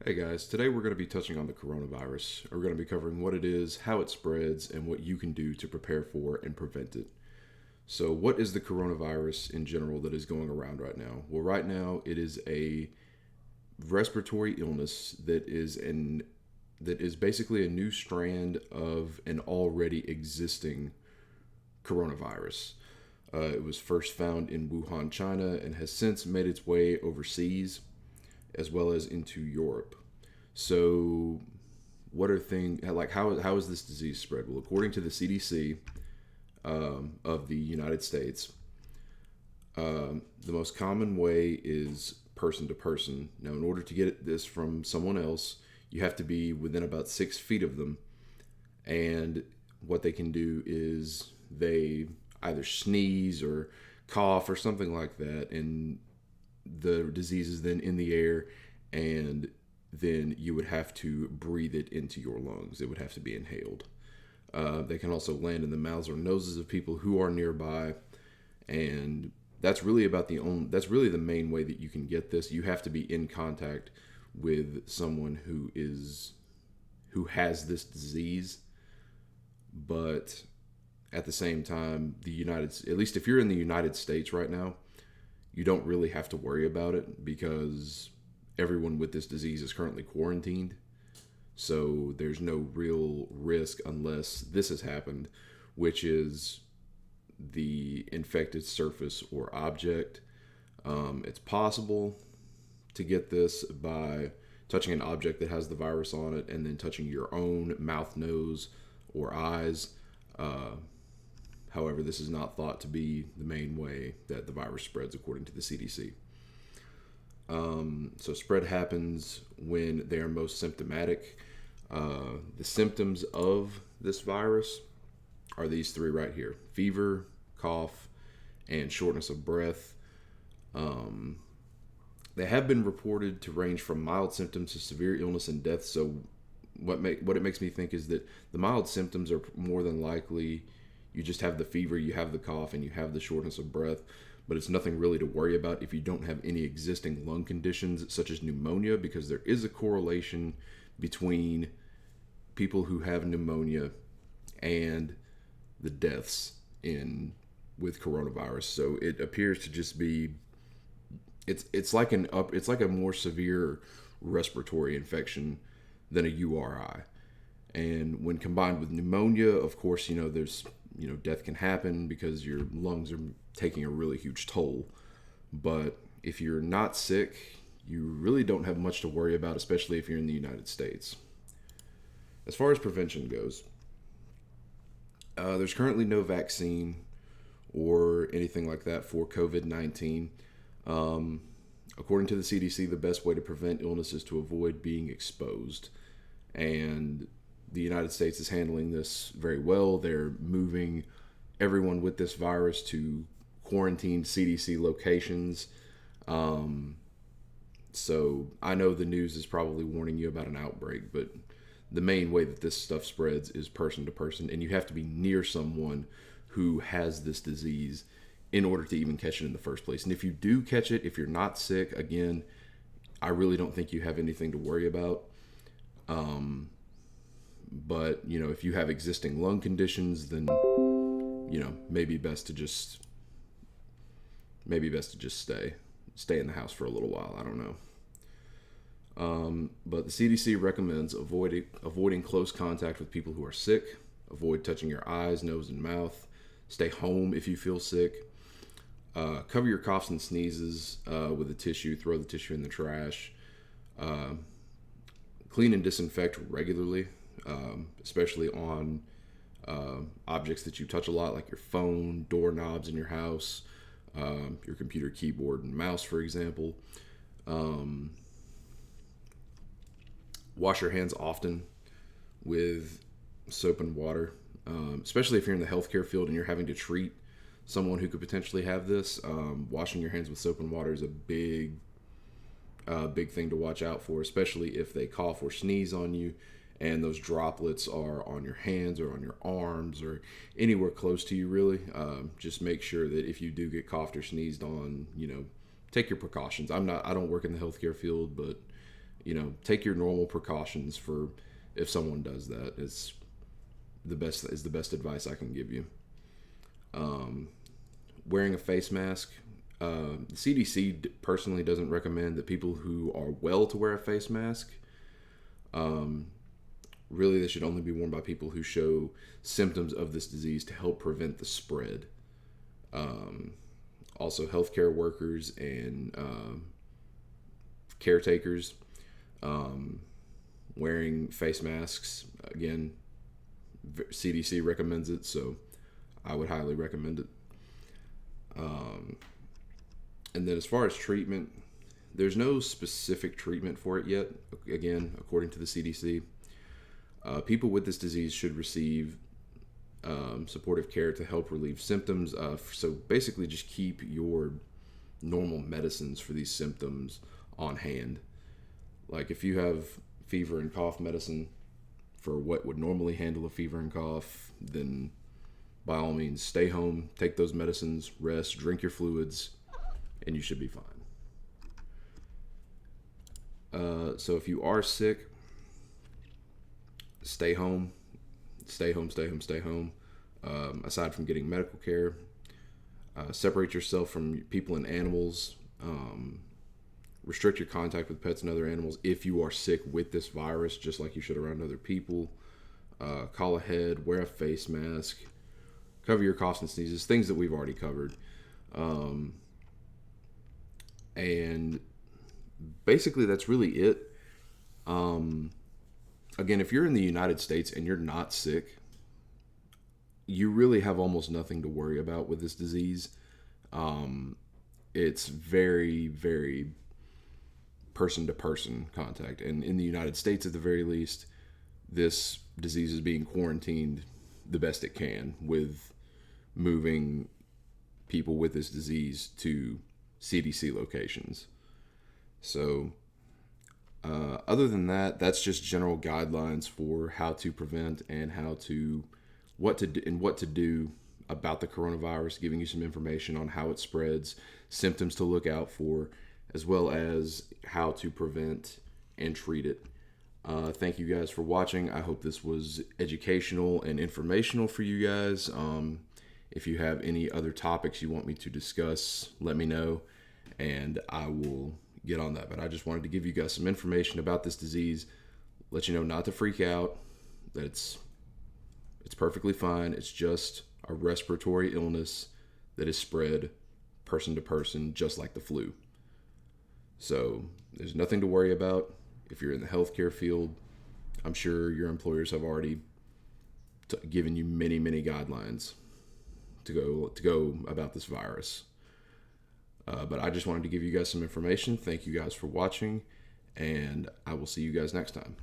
Hey guys, today we're going to be touching on the coronavirus. We're going to be covering what it is, how it spreads, and what you can do to prepare for and prevent it. So, what is the coronavirus in general that is going around right now? Well, right now it is a respiratory illness that is basically a new strand of an already existing coronavirus. It was first found in Wuhan, China, and has since made its way overseas as well as into Europe. So, what are things like how is this disease spread? Well, according to the CDC of the United States, the most common way is person to person. Now, in order to get this from someone else, you have to be within about 6 feet of them, and what they can do is they either sneeze or cough or something like that, and the disease is then in the air, and then you would have to breathe it into your lungs. It would have to be inhaled. They can also land in the mouths or noses of people who are nearby, and that's really the main way that you can get this. You have to be in contact with someone who has this disease, but at the same time, at least if you're in the United States right now, you don't really have to worry about it because everyone with this disease is currently quarantined. So there's no real risk unless this has happened, which is the infected surface or object. It's possible to get this by touching an object that has the virus on it and then touching your own mouth, nose, or eyes. However, this is not thought to be the main way that the virus spreads according to the CDC. So spread happens when they are most symptomatic. The symptoms of this virus are these three right here: fever, cough, and shortness of breath. They have been reported to range from mild symptoms to severe illness and death. So what it makes me think is that the mild symptoms are more than likely you just have the fever, you have the cough, and you have the shortness of breath, but it's nothing really to worry about if you don't have any existing lung conditions such as pneumonia, because there is a correlation between people who have pneumonia and the deaths in with coronavirus. So it appears to just be it's like a more severe respiratory infection than a URI. And when combined with pneumonia, of course, death can happen because your lungs are taking a really huge toll. But if you're not sick, you really don't have much to worry about, especially if you're in the United States. As far as prevention goes, there's currently no vaccine or anything like that for COVID-19. According to the CDC, the best way to prevent illness is to avoid being exposed. And the United States is handling this very well. They're moving everyone with this virus to quarantined CDC locations. So I know the news is probably warning you about an outbreak, but the main way that this stuff spreads is person to person, and you have to be near someone who has this disease in order to even catch it in the first place. And if you do catch it, if you're not sick, again, I really don't think you have anything to worry about. But if you have existing lung conditions, then maybe best to just stay in the house for a little while. I don't know. But the CDC recommends avoiding close contact with people who are sick. Avoid touching your eyes, nose, and mouth. Stay home if you feel sick. Cover your coughs and sneezes with a tissue. Throw the tissue in the trash. Clean and disinfect regularly, especially on objects that you touch a lot, like your phone, doorknobs in your house, your computer keyboard and mouse, for example. Wash your hands often with soap and water, especially if you're in the healthcare field and you're having to treat someone who could potentially have this. Washing your hands with soap and water is a big thing to watch out for, especially if they cough or sneeze on you and those droplets are on your hands or on your arms or anywhere close to you, really. Just make sure that if you do get coughed or sneezed on, take your precautions. I don't work in the healthcare field, but take your normal precautions for if someone does that. It's the best advice I can give you. Wearing a face mask. The CDC personally doesn't recommend that people who are well to wear a face mask. Really, they should only be worn by people who show symptoms of this disease to help prevent the spread. Also, healthcare workers and caretakers wearing face masks. Again, CDC recommends it, so I would highly recommend it. And then as far as treatment, there's no specific treatment for it yet. Again, according to the CDC, people with this disease should receive supportive care to help relieve symptoms. So basically just keep your normal medicines for these symptoms on hand. Like if you have fever and cough medicine for what would normally handle a fever and cough, then by all means stay home, take those medicines, rest, drink your fluids, and you should be fine. So if you are sick, stay home. Stay home, stay home, stay home. Aside from getting medical care, separate yourself from people and animals. Restrict your contact with pets and other animals if you are sick with this virus, just like you should around other people. Call ahead, wear a face mask, cover your coughs and sneezes, things that we've already covered. And basically that's really it. Again, if you're in the United States and you're not sick, you really have almost nothing to worry about with this disease. It's very, very person-to-person contact. And in the United States, at the very least, this disease is being quarantined the best it can with moving people with this disease to CDC locations. So other than that, that's just general guidelines for how to prevent and what to do about the coronavirus, giving you some information on how it spreads, symptoms to look out for, as well as how to prevent and treat it. Thank you guys for watching. I hope this was educational and informational for you guys. If you have any other topics you want me to discuss, let me know, and I will get on that. But I just wanted to give you guys some information about this disease, let you know not to freak out, that it's perfectly fine. It's just a respiratory illness that is spread person to person, just like the flu. So there's nothing to worry about. If you're in the healthcare field, I'm sure your employers have already given you many, many guidelines to go about this virus. But I just wanted to give you guys some information. Thank you guys for watching, and I will see you guys next time.